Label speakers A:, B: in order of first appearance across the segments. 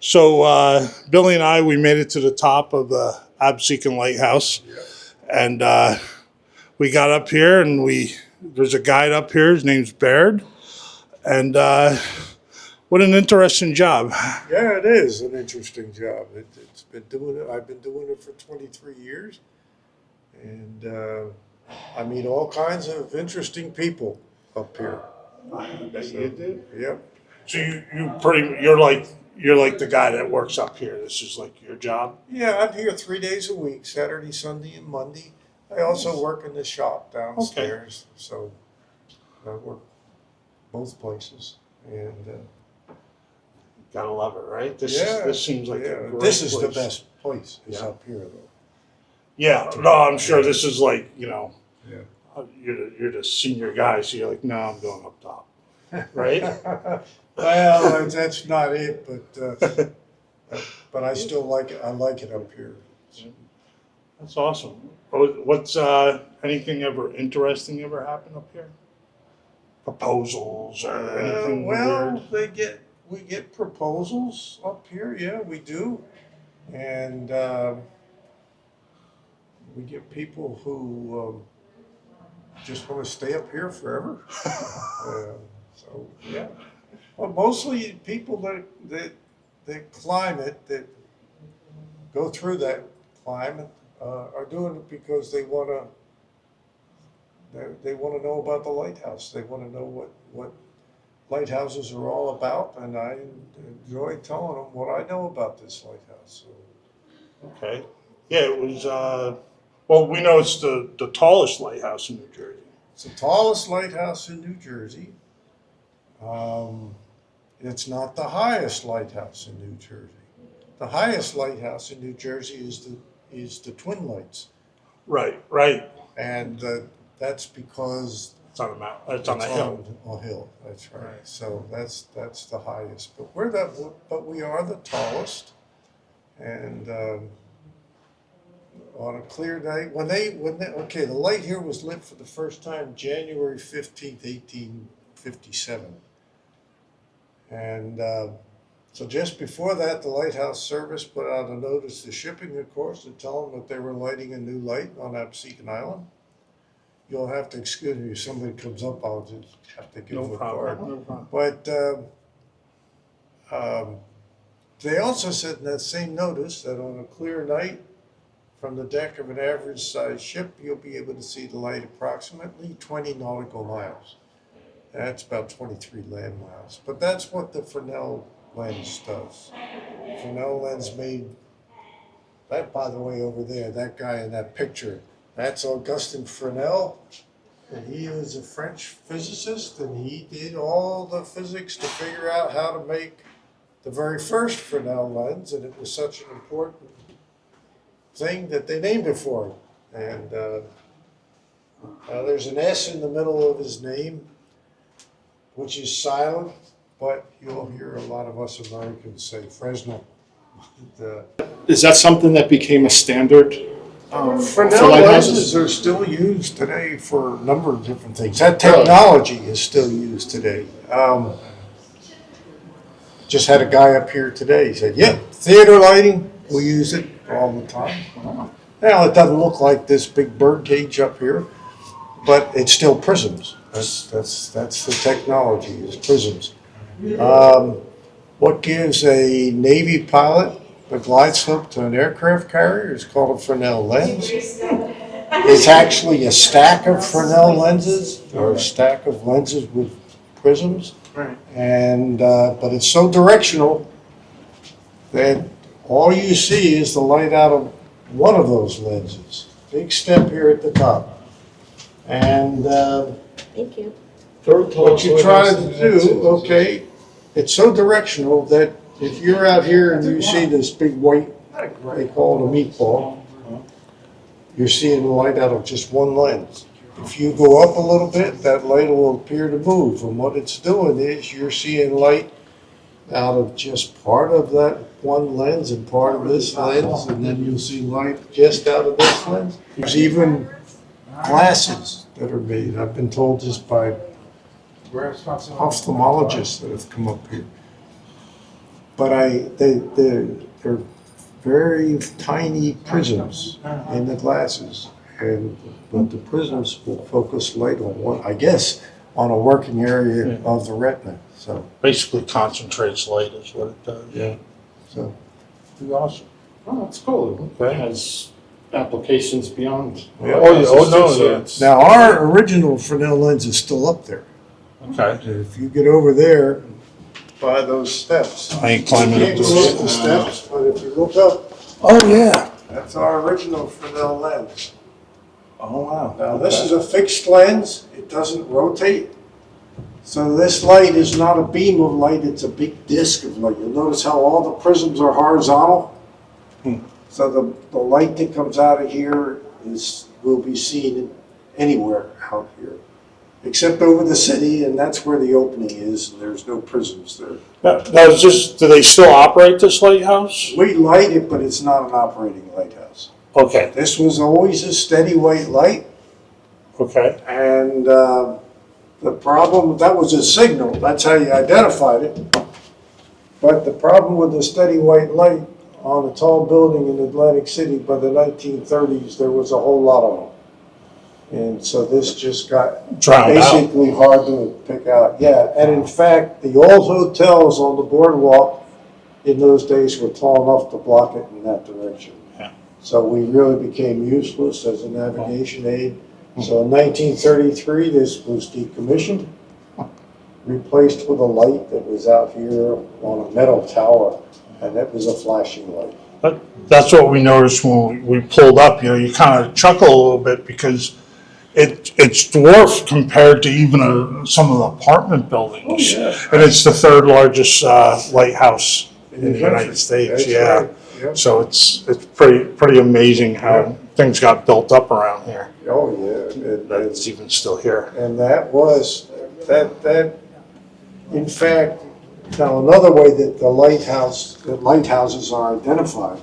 A: So Billy and I, we made it to the top of the Absecon Lighthouse, and we got up here, and there's a guide up here. His name's Bayard, and what an interesting job.
B: Yeah, it is an interesting job. It's been doing it. I've been doing it for 23 years, and I meet all kinds of interesting people up here.
A: I bet you do.
B: Yep.
A: So you're like the guy that works up here. This is like your job.
B: Yeah, I'm here 3 days a week, Saturday, Sunday, and Monday. I also work in the shop downstairs, so I work both places. And
A: Gotta love it, right? This seems like a great
B: this is the
A: place.
B: best place. Is up here though.
A: Yeah, no, I'm sure this is like
B: Yeah.
A: you're the senior guy, so you're like, no, I'm going up top, right?
B: Well, that's not it, but I still like it. I like it up here.
A: That's awesome. What's anything ever interesting ever happen up here? Proposals or anything
B: Well,
A: weird?
B: we get proposals up here. Yeah, we do, and we get people who just want to stay up here forever. So yeah, well, mostly people that climb it, that go through that climate, are doing it because they want to know about the lighthouse. They want to know what lighthouses are all about, and I enjoy telling them what I know about this lighthouse. So,
A: Okay. Yeah, it was. Well, we know it's the tallest lighthouse in New Jersey.
B: it's the tallest lighthouse in New Jersey. It's not the highest lighthouse in New Jersey. The highest lighthouse in New Jersey is the Twin Lights,
A: Right, right.
B: and that's because
A: It's on a mountain. It's on a hill.
B: on a hill. That's right.
A: Right.
B: So that's the highest. But we are the tallest, and on a clear night the light here was lit for the first time January 15th, 1857, and so just before that, the lighthouse service put out a notice to shipping, of course, to tell them that they were lighting a new light on Absecon Island. You'll have to excuse me if somebody comes up. I'll just have to give
A: No
B: them a
A: problem.
B: card.
A: No problem.
B: But they also said in that same notice that on a clear night, from the deck of an average sized ship, you'll be able to see the light approximately 20 nautical miles. That's about 23 land miles. But that's what the Fresnel lens does. Fresnel lens made that, by the way, over there, that guy in that picture, that's Augustin Fresnel, and he was a French physicist, and he did all the physics to figure out how to make the very first Fresnel lens, and it was such an important thing that they named it for him. And there's an S in the middle of his name, which is silent, but you'll hear a lot of us Americans say Fresnel.
C: Is that something that became a standard for
B: Fresnel
C: lighthouses?
B: lenses are still used today for a number of different things. That technology is still used today. Just had a guy up here today. He said, "Yep, theater lighting. We use it all the time." Now it doesn't look like this big bird cage up here, but it's still prisms. That's the technology is prisms. What gives a Navy pilot the glide slope to an aircraft carrier is called a Fresnel lens. It's actually a stack of Fresnel lenses, or a stack of lenses with prisms.
A: Right.
B: And but it's so directional that all you see is the light out of one of those lenses. Big step here at the top. And
D: Thank you.
B: what you try to do, okay, it's so directional that if you're out here and you see this big white, they call it a meatball, you're seeing the light out of just one lens. If you go up a little bit, that light will appear to move. And what it's doing is you're seeing light out of just part of that one lens and part of this lens, and then you'll see light just out of this lens. There's even glasses that are made. I've been told this by ophthalmologists that have come up here. but they're very tiny prisms in the glasses, but the prisms will focus light on one, I guess, on a working area of the retina. So
A: Basically concentrates light is what it does.
B: yeah, so
A: Pretty awesome.
C: Oh, that's cool. It has applications beyond.
B: Yeah.
A: Yeah.
B: now our original Fresnel lens is still up there.
A: Okay.
B: If you get over there by those steps,
A: I ain't climbing
B: you
A: up
B: can't go up the
A: this.
B: steps, but if you look up,
A: Oh, yeah.
B: that's our original Fresnel lens.
A: Oh, wow.
B: Now, this is a fixed lens. It doesn't rotate. So this light is not a beam of light, it's a big disc of light. You'll notice how all the prisms are horizontal. So the light that comes out of here will be seen anywhere out here, except over the city, and that's where the opening is, and there's no prisms there.
A: Now, do they still operate this lighthouse?
B: We light it, but it's not an operating lighthouse.
A: Okay.
B: This was always a steady white light,
A: Okay.
B: and the problem, that was a signal, that's how you identified it. But the problem with the steady white light on a tall building in Atlantic City by the 1930s, there was a whole lot of them. And so this just got
A: Drowned out.
B: basically hard to pick out. Yeah, and in fact, the old hotels on the boardwalk in those days were tall enough to block it in that direction.
A: Yeah.
B: So we really became useless as a navigation aid. So in 1933, this was decommissioned, replaced with a light that was out here on a metal tower, and that was a flashing light.
A: That's what we noticed when we pulled up. You know, you kind of chuckle a little bit because it's dwarfed compared to even some of the apartment buildings.
B: Oh, yeah.
A: And it's the third largest lighthouse in the
B: country.
A: United States.
B: That's
A: Yeah.
B: right. Yep.
A: So it's pretty amazing how things got built up around here.
B: Oh, yeah.
A: It's even still here.
B: And that was, in fact, now another way that the lighthouses are identified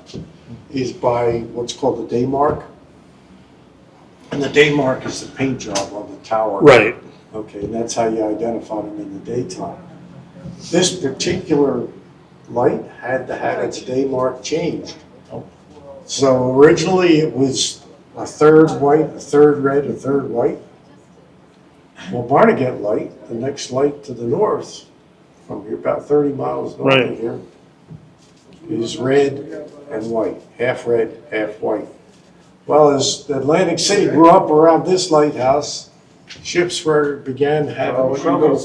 B: is by what's called the day mark. And the day mark is the paint job on the tower.
A: Right.
B: Okay, and that's how you identify them in the daytime. This particular light had to have its day mark changed. So originally it was a third white, a third red, a third white. Well, Barnegat Light, the next light to the north, from here about 30 miles north
A: Right.
B: of here, is red and white, half red, half white. Well, as Atlantic City grew up around this lighthouse, ships began having trouble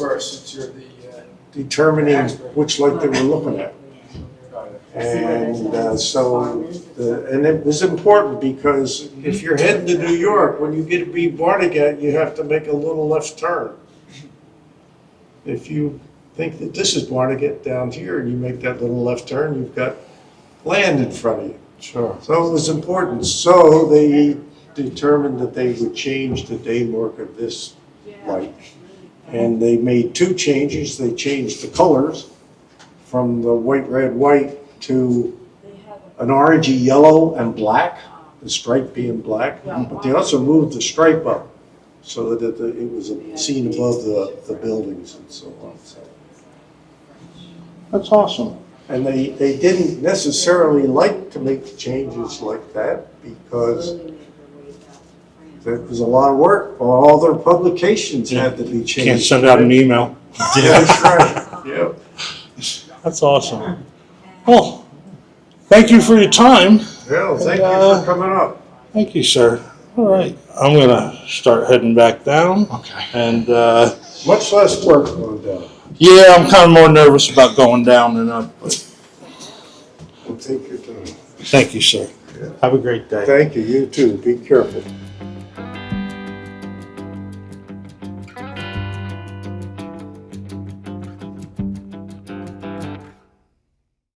B: determining which light they were looking at. And and it was important because if you're heading to New York, when you get to be Barnegat, you have to make a little left turn. If you think that this is Barnegat down here and you make that little left turn, you've got land in front of you.
A: Sure.
B: So it was important. So they determined that they would change the day mark of this light. And they made two changes. They changed the colors from the white, red, white to an orangey yellow and black, the stripe being black. But they also moved the stripe up so that it was seen above the buildings and so on.
A: That's awesome.
B: And they didn't necessarily like to make changes like that because there was a lot of work. All their publications had to be changed.
A: Can't send out an email.
B: That's right. Yep.
A: That's awesome. Well, thank you for your time.
B: Well, thank you for coming up.
A: Thank you, sir. All right. I'm going to start heading back down.
C: Okay.
A: And
B: Much less work going down.
A: yeah, I'm kind of more nervous about going down than up. But
B: We'll take your time.
A: thank you, sir. Have a great day.
B: Thank you. You too. Be careful.